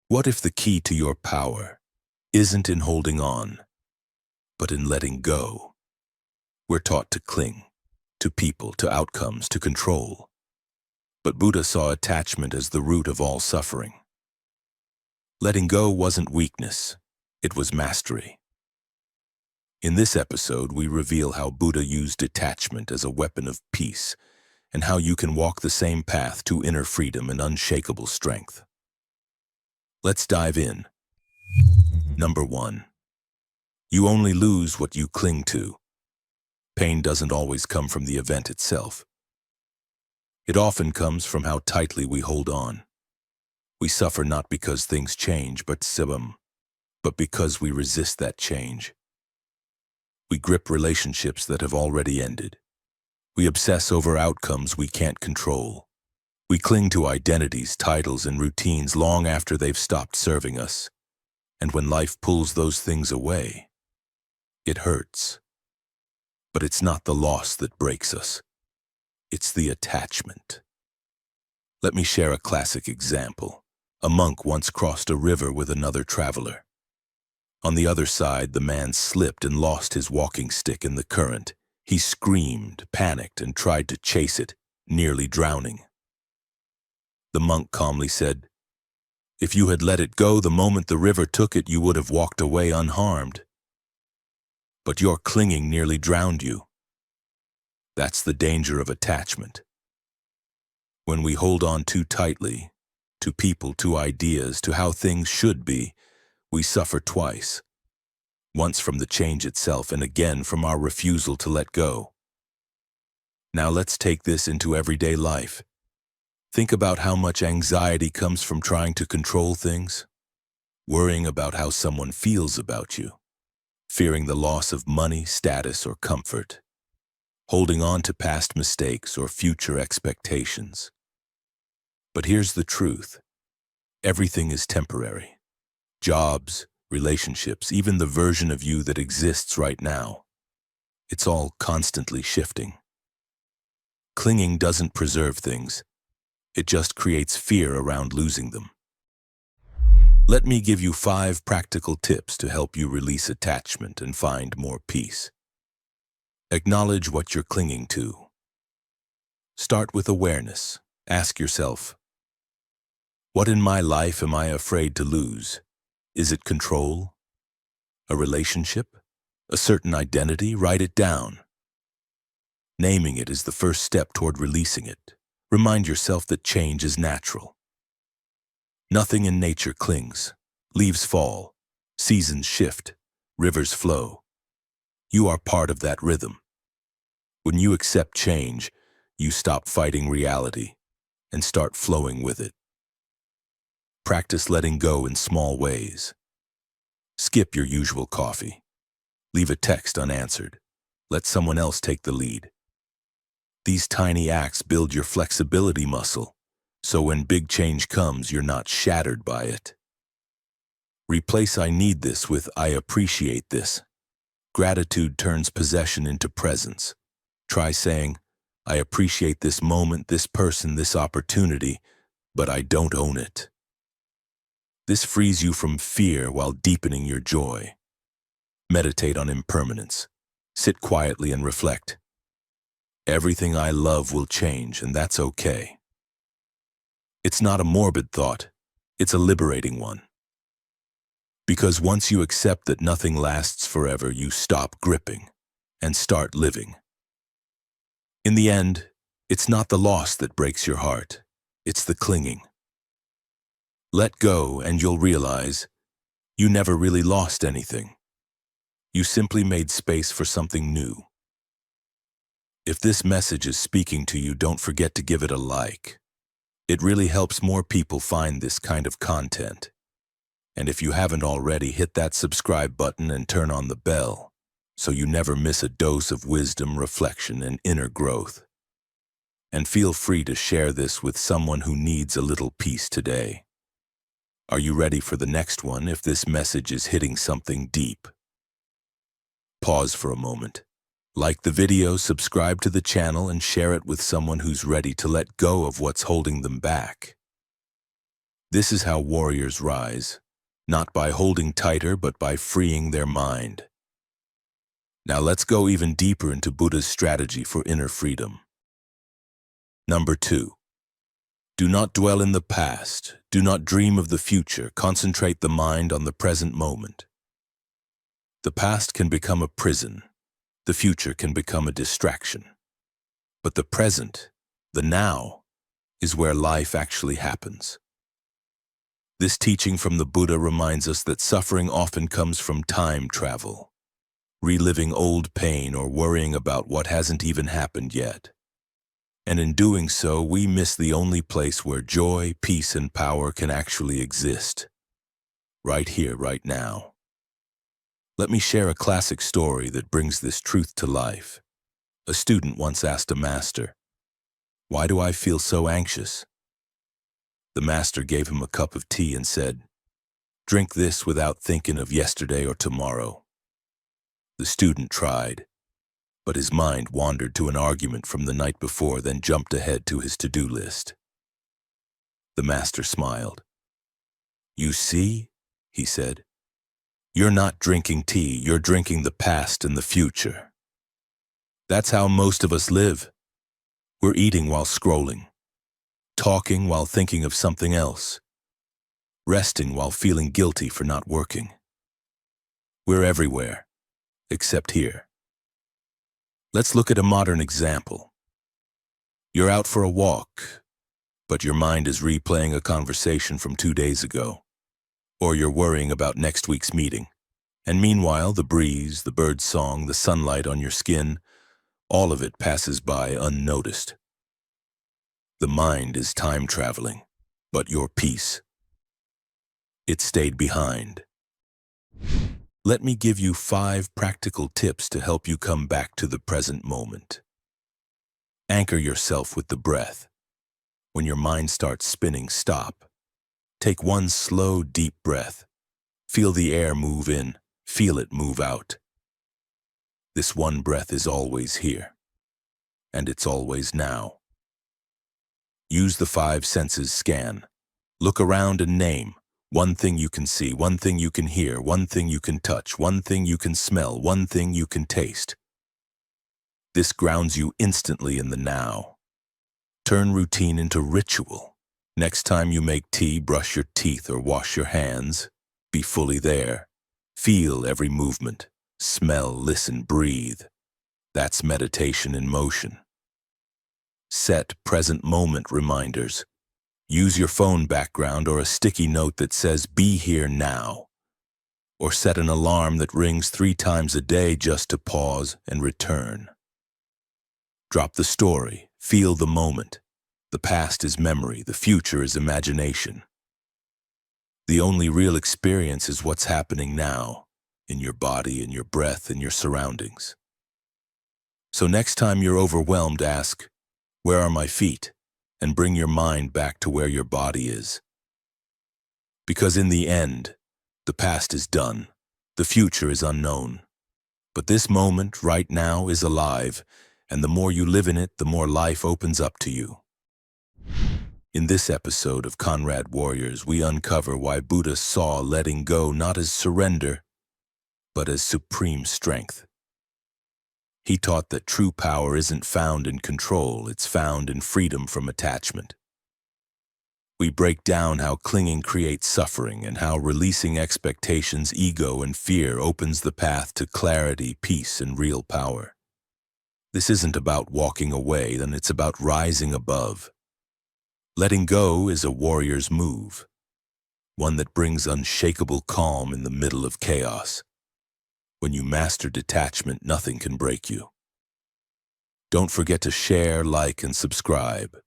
What if the key to your power isn't in holding on, but in letting go? We're taught to cling, to people, to outcomes, to control. But Buddha saw attachment as the root of all suffering. Letting go wasn't weakness, it was mastery. In this episode, we reveal how Buddha used detachment as a weapon of peace, and how you can walk the same path to inner freedom and unshakable strength. Let's dive in. Number 1. You only lose what you cling to. Pain doesn't always come from the event itself. It often comes from how tightly we hold on. We suffer not because things change, but because we resist that change. We grip relationships that have already ended. We obsess over outcomes we can't control. We cling to identities, titles, and routines long after they've stopped serving us. And when life pulls those things away, it hurts. But it's not the loss that breaks us. It's the attachment. Let me share a classic example. A monk once crossed a river with another traveler. On the other side, the man slipped and lost his walking stick in the current. He screamed, panicked, and tried to chase it, nearly drowning. The monk calmly said, "If you had let it go the moment the river took it, you would have walked away unharmed. But your clinging nearly drowned you." That's the danger of attachment. When we hold on too tightly, to people, to ideas, to how things should be, we suffer twice. Once from the change itself, and again from our refusal to let go. Now let's take this into everyday life. Think about how much anxiety comes from trying to control things, worrying about how someone feels about you, fearing the loss of money, status, or comfort, holding on to past mistakes or future expectations. But here's the truth. Everything is temporary. Jobs, relationships, even the version of you that exists right now. It's all constantly shifting. Clinging doesn't preserve things. It just creates fear around losing them. Let me give you 5 practical tips to help you release attachment and find more peace. Acknowledge what you're clinging to. Start with awareness. Ask yourself, what in my life am I afraid to lose? Is it control? A relationship? A certain identity? Write it down. Naming it is the first step toward releasing it. Remind yourself that change is natural. Nothing in nature clings. Leaves fall. Seasons shift. Rivers flow. You are part of that rhythm. When you accept change, you stop fighting reality and start flowing with it. Practice letting go in small ways. Skip your usual coffee. Leave a text unanswered. Let someone else take the lead. These tiny acts build your flexibility muscle, so when big change comes, you're not shattered by it. Replace "I need this" with "I appreciate this." Gratitude turns possession into presence. Try saying, "I appreciate this moment, this person, this opportunity, but I don't own it." This frees you from fear while deepening your joy. Meditate on impermanence. Sit quietly and reflect. Everything I love will change, and that's okay. It's not a morbid thought, it's a liberating one. Because once you accept that nothing lasts forever, you stop gripping and start living. In the end, it's not the loss that breaks your heart, it's the clinging. Let go and you'll realize you never really lost anything. You simply made space for something new. If this message is speaking to you, don't forget to give it a like. It really helps more people find this kind of content. And if you haven't already, hit that subscribe button and turn on the bell so you never miss a dose of wisdom, reflection, and inner growth. And feel free to share this with someone who needs a little peace today. Are you ready for the next one if this message is hitting something deep? Pause for a moment. Like the video, subscribe to the channel, and share it with someone who's ready to let go of what's holding them back. This is how warriors rise, not by holding tighter, but by freeing their mind. Now let's go even deeper into Buddha's strategy for inner freedom. Number 2. Do not dwell in the past. Do not dream of the future. Concentrate the mind on the present moment. The past can become a prison. The future can become a distraction. But the present, the now, is where life actually happens. This teaching from the Buddha reminds us that suffering often comes from time travel, reliving old pain or worrying about what hasn't even happened yet. And in doing so, we miss the only place where joy, peace, and power can actually exist. Right here, right now. Let me share a classic story that brings this truth to life. A student once asked a master, "Why do I feel so anxious?" The master gave him a cup of tea and said, "Drink this without thinking of yesterday or tomorrow." The student tried, but his mind wandered to an argument from the night before, then jumped ahead to his to-do list. The master smiled. "You see," he said, "you're not drinking tea, you're drinking the past and the future." That's how most of us live. We're eating while scrolling, talking while thinking of something else, resting while feeling guilty for not working. We're everywhere, except here. Let's look at a modern example. You're out for a walk, but your mind is replaying a conversation from 2 days ago, or you're worrying about next week's meeting. And meanwhile, the breeze, the bird's song, the sunlight on your skin, all of it passes by unnoticed. The mind is time traveling, but your peace, it stayed behind. Let me give you 5 practical tips to help you come back to the present moment. Anchor yourself with the breath. When your mind starts spinning, stop. Take one slow, deep breath. Feel the air move in, feel it move out. This one breath is always here, and it's always now. Use the 5 senses scan. Look around and name one thing you can see, one thing you can hear, one thing you can touch, one thing you can smell, one thing you can taste. This grounds you instantly in the now. Turn routine into ritual. Next time you make tea, brush your teeth, or wash your hands, be fully there. Feel every movement. Smell, listen, breathe. That's meditation in motion. Set present moment reminders. Use your phone background or a sticky note that says, "Be here now." Or set an alarm that rings 3 times a day just to pause and return. Drop the story. Feel the moment. The past is memory. The future is imagination. The only real experience is what's happening now, in your body, in your breath, in your surroundings. So next time you're overwhelmed, ask, "Where are my feet?" and bring your mind back to where your body is. Because in the end, the past is done, the future is unknown. But this moment, right now, is alive, and the more you live in it, the more life opens up to you. In this episode of Conrad Warriors, we uncover why Buddha saw letting go not as surrender, but as supreme strength. He taught that true power isn't found in control, it's found in freedom from attachment. We break down how clinging creates suffering and how releasing expectations, ego, and fear opens the path to clarity, peace, and real power. This isn't about walking away, then it's about rising above. Letting go is a warrior's move, one that brings unshakable calm in the middle of chaos. When you master detachment, nothing can break you. Don't forget to share, like, and subscribe.